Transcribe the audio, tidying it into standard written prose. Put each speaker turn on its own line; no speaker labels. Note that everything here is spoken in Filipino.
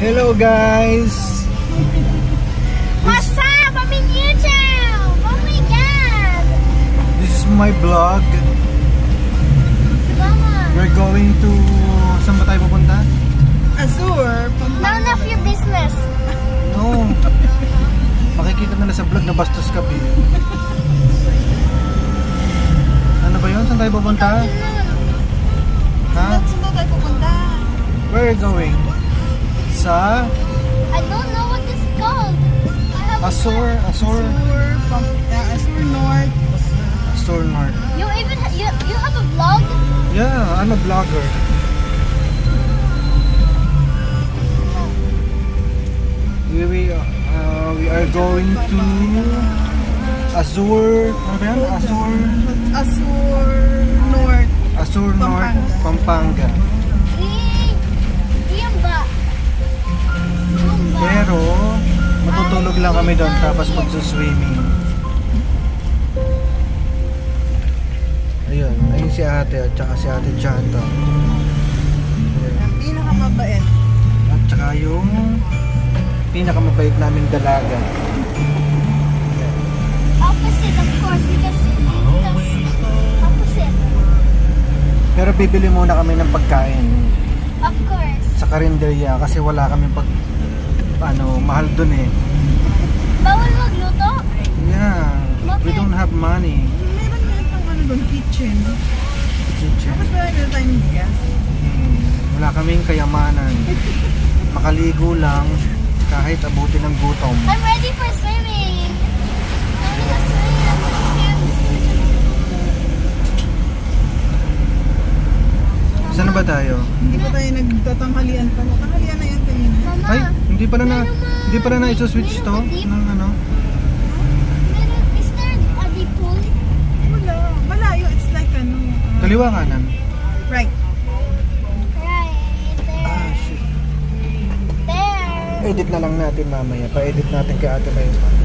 Hello guys!
What's up? I'm in YouTube! Oh my god!
This is my vlog.
Mama!
We're going to... Saan ba tayo pupunta?
Azure.
None of your business.
No. Makikita nila sa vlog na bastos ka, P. Ano ba yun? Saan tayo pupunta? Ha?
Saan tayo pupunta?
Where are you going? Sa...
I don't know what this is called.
Azure
North.
Azure North.
You even you have a vlog?
Yeah, I'm a vlogger. We are going to Azure. Ano ba yan?
Azure North.
Azure North, Pampanga. Pero matutulog lang kami doon tapos magsuswimming. Ayun, ayun si ate at saka si ate Chanta.
Ang pinakamabait.
At saka yung pinakamabait naming dalaga.
Opposite, of course, because opposite.
Pero bibili muna kami ng pagkain
Of course.
sa karinderya kasi wala kami mahal dun eh.
Bawal magluto?
Yeah, we don't have money.
Meron nga itong doon, kitchen.
Kitchen.
Tapos ba meron tayong gas?
Wala kaming kayamanan. Makaligo lang kahit abutin ng gutom.
I'm ready for swimming. I'm gonna swim.
Saan na ba tayo?
Hindi pa tayo nagtatanghalian pa. Tanghalian na yan kanina.
Mama,
Ay, hindi pala na iso-switch to ng ano.
is there a deep pool?
Wala. Malayo. It's like
Kaliwa kanan.
right.
Right there.
Shit.
There.
Edit na lang natin mamaya. Pa-edit natin kay Ate Mayma.